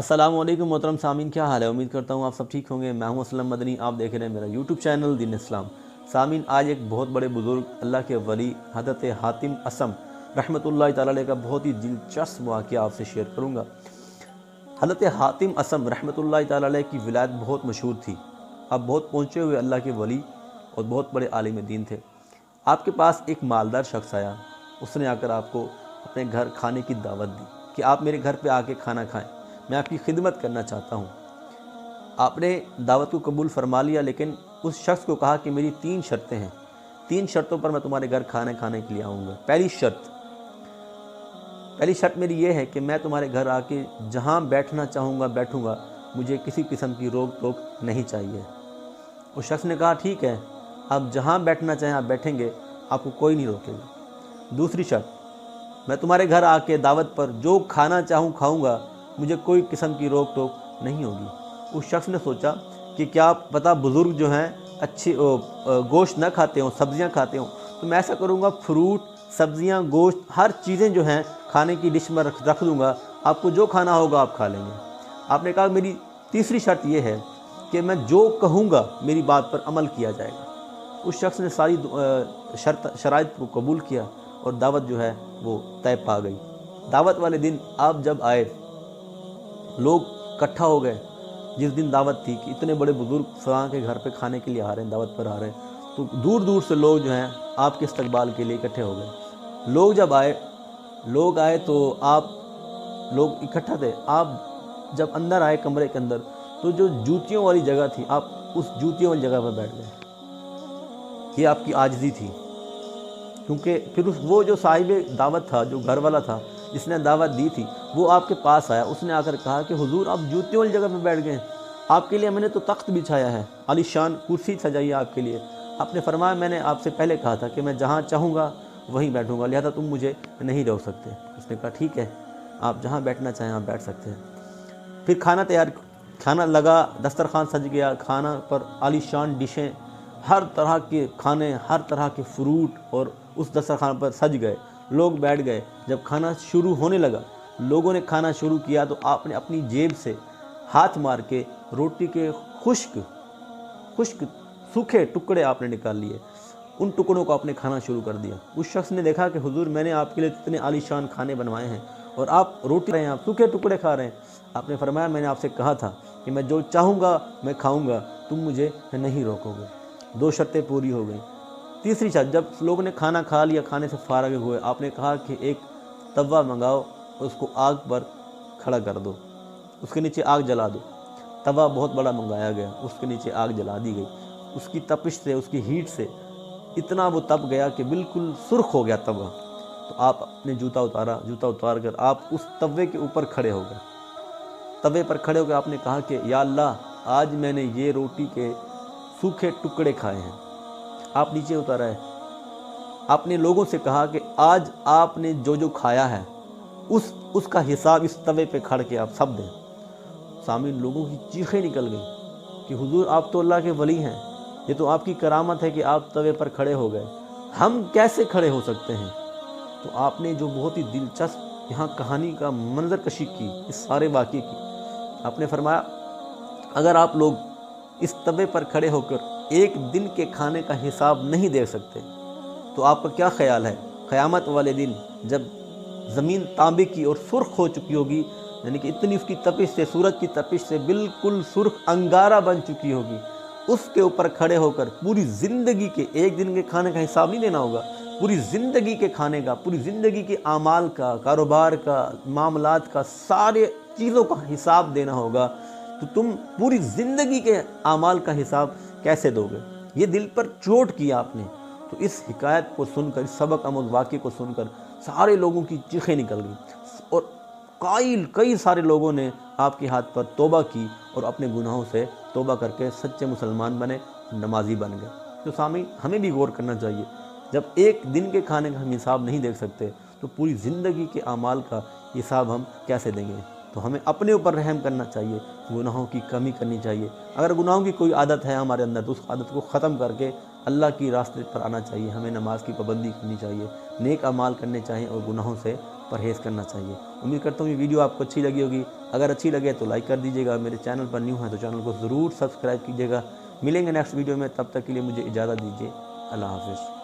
السلام علیکم محترم سامعین، کیا حال ہے؟ امید کرتا ہوں آپ سب ٹھیک ہوں گے۔ میں ہوں اسلم مدنی، آپ دیکھ رہے ہیں میرا یوٹیوب چینل دین اسلام۔ سامعین، آج ایک بہت بڑے بزرگ اللہ کے ولی حضرت حاتم اسم رحمۃ اللہ تعالی علیہ کا بہت ہی دلچسپ واقعہ آپ سے شیئر کروں گا۔ حضرت حاتم اسم رحمۃ اللہ تعالی علیہ کی ولایت بہت مشہور تھی۔ آپ بہت پہنچے ہوئے اللہ کے ولی اور بہت بڑے عالم دین تھے۔ آپ کے پاس ایک مالدار شخص آیا، اس نے آ کر آپ کو اپنے گھر کھانے کی دعوت دی کہ آپ میرے گھر پہ آ کے کھانا کھائیں، میں آپ کی خدمت کرنا چاہتا ہوں۔ آپ نے دعوت کو قبول فرما لیا، لیکن اس شخص کو کہا کہ میری 3 شرطیں ہیں، 3 شرطوں پر میں تمہارے گھر کھانے کے لیے آؤں گا۔ پہلی شرط میری یہ ہے کہ میں تمہارے گھر آ کے جہاں بیٹھنا چاہوں گا بیٹھوں گا، مجھے کسی قسم کی روک ٹوک نہیں چاہیے۔ اس شخص نے کہا ٹھیک ہے، آپ جہاں بیٹھنا چاہیں آپ بیٹھیں گے، آپ کو کوئی نہیں روکے گا۔ دوسری شرط، میں تمہارے گھر آ کے دعوت پر جو کھانا چاہوں کھاؤں گا، مجھے کوئی قسم کی روک ٹوک نہیں ہوگی۔ اس شخص نے سوچا کہ کیا پتہ بزرگ جو ہیں اچھی گوشت نہ کھاتے ہوں، سبزیاں کھاتے ہوں، تو میں ایسا کروں گا، فروٹ، سبزیاں، گوشت، ہر چیزیں جو ہیں کھانے کی ڈش میں رکھ دوں گا، آپ کو جو کھانا ہوگا آپ کھا لیں گے۔ آپ نے کہا میری تیسری شرط یہ ہے کہ میں جو کہوں گا میری بات پر عمل کیا جائے گا۔ اس شخص نے ساری شرائط کو قبول کیا اور دعوت جو ہے وہ طے پا گئی۔ دعوت والے دن آپ جب آئے، لوگ اکٹھا ہو گئے۔ جس دن دعوت تھی کہ اتنے بڑے بزرگ فلاں کے گھر پہ کھانے کے لیے آ رہے ہیں، دعوت پر آ رہے ہیں، تو دور دور سے لوگ جو ہیں آپ کے استقبال کے لیے اکٹھے ہو گئے۔ لوگ آئے تو لوگ اکٹھا تھے۔ آپ جب اندر آئے کمرے کے اندر، تو جو جوتیوں والی جگہ تھی، آپ اس جوتیوں والی جگہ پر بیٹھ گئے۔ یہ آپ کی عاجزی تھی، کیونکہ پھر وہ جو صاحب دعوت تھا، جو گھر والا تھا جس نے دعوت دی تھی، وہ آپ کے پاس آیا۔ اس نے آ کر کہا کہ حضور آپ جوتیوں والی جگہ پہ بیٹھ گئے، آپ کے لیے میں نے تو تخت بچھایا ہے، عالی شان کرسی سجائی آپ کے لیے۔ آپ نے فرمایا میں نے آپ سے پہلے کہا تھا کہ میں جہاں چاہوں گا وہیں بیٹھوں گا، لہذا تم مجھے نہیں روک سکتے۔ اس نے کہا ٹھیک ہے، آپ جہاں بیٹھنا چاہیں آپ بیٹھ سکتے ہیں۔ پھر کھانا لگا، دسترخوان سج گیا، کھانا پر عالی شان ڈشیں، ہر طرح کے کھانے، ہر طرح کے فروٹ اور اس دسترخوان پر سج گئے۔ لوگ بیٹھ گئے۔ جب کھانا شروع ہونے لگا، لوگوں نے کھانا شروع کیا، تو آپ نے اپنی جیب سے ہاتھ مار کے روٹی کے خشک سوکھے ٹکڑے آپ نے نکال لیے، ان ٹکڑوں کو آپ نے کھانا شروع کر دیا۔ اس شخص نے دیکھا کہ حضور میں نے آپ کے لیے اتنے عالی شان کھانے بنوائے ہیں اور آپ روٹی رہے ہیں، آپ سوکھے ٹکڑے کھا رہے ہیں۔ آپ نے فرمایا میں نے آپ سے کہا تھا کہ میں جو چاہوں گا میں کھاؤں گا، تم مجھے نہیں روکو گے۔ 2 شرطیں پوری ہو گئیں۔ تیسری شرط، جب لوگوں نے کھانا کھا لیا، کھانے سے فارغ ہوئے، آپ نے کہا کہ ایک توا منگاؤ اور اس کو آگ پر کھڑا کر دو، اس کے نیچے آگ جلا دو۔ توا بہت بڑا منگایا گیا، اس کے نیچے آگ جلا دی گئی۔ اس کی تپش سے، اس کی ہیٹ سے اتنا وہ تپ گیا کہ بالکل سرخ ہو گیا توا۔ تو آپ نے جوتا اتار کر آپ اس توے کے اوپر کھڑے ہو گئے۔ توے پر کھڑے ہو کے آپ نے کہا کہ یا اللہ، آج میں نے یہ روٹی کے سوکھے ٹکڑے کھائے ہیں۔ آپ نیچے اتر آئے۔ آپ نے لوگوں سے کہا کہ آج آپ نے جو کھایا ہے اس کا حساب اس توے پہ کھڑ کے آپ سب دیں۔ سامعین، لوگوں کی چیخیں نکل گئیں کہ حضور آپ تو اللہ کے ولی ہیں، یہ تو آپ کی کرامت ہے کہ آپ توے پر کھڑے ہو گئے، ہم کیسے کھڑے ہو سکتے ہیں؟ تو آپ نے جو بہت ہی دلچسپ یہاں کہانی کا منظر کشی کی، اس سارے واقعے کی، آپ نے فرمایا اگر آپ لوگ اس توے پر کھڑے ہو کر ایک دن کے کھانے کا حساب نہیں دے سکتے، تو آپ کا کیا خیال ہے قیامت والے دن جب زمین تانبے کی اور سرخ ہو چکی ہوگی، یعنی کہ اتنی اس کی تپش سے، سورج کی تپش سے بالکل سرخ انگارہ بن چکی ہوگی، اس کے اوپر کھڑے ہو کر پوری زندگی کے ایک دن کے کھانے کا حساب نہیں دینا ہوگا، پوری زندگی کے کھانے کا، پوری زندگی کے اعمال کا، کاروبار کا، معاملات کا، سارے چیزوں کا حساب دینا ہوگا، تو تم پوری زندگی کے اعمال کا حساب کیسے دو گے؟ یہ دل پر چوٹ کیا آپ نے۔ تو اس حکایت کو سن کر، اس سبق آموز واقعے کو سن کر سارے لوگوں کی چیخیں نکل گئیں اور کئی سارے لوگوں نے آپ کے ہاتھ پر توبہ کی اور اپنے گناہوں سے توبہ کر کے سچے مسلمان بنے، نمازی بن گئے۔ تو سامعین، ہمیں بھی غور کرنا چاہیے، جب ایک دن کے کھانے کا ہم حساب نہیں دیکھ سکتے تو پوری زندگی کے اعمال کا حساب ہم کیسے دیں گے؟ تو ہمیں اپنے اوپر رحم کرنا چاہیے، گناہوں کی کمی کرنی چاہیے۔ اگر گناہوں کی کوئی عادت ہے ہمارے اندر تو اس عادت کو ختم کر کے اللہ کی راستے پر آنا چاہیے۔ ہمیں نماز کی پابندی کرنی چاہیے، نیک اعمال کرنے چاہیے اور گناہوں سے پرہیز کرنا چاہیے۔ امید کرتا ہوں یہ ویڈیو آپ کو اچھی لگی ہوگی، اگر اچھی لگے تو لائک کر دیجیے گا، میرے چینل پر نیو ہیں تو چینل کو ضرور سبسکرائب کیجیے گا۔ ملیں گے نیکسٹ ویڈیو میں، تب تک کے لیے مجھے اجازت دیجیے، اللہ حافظ۔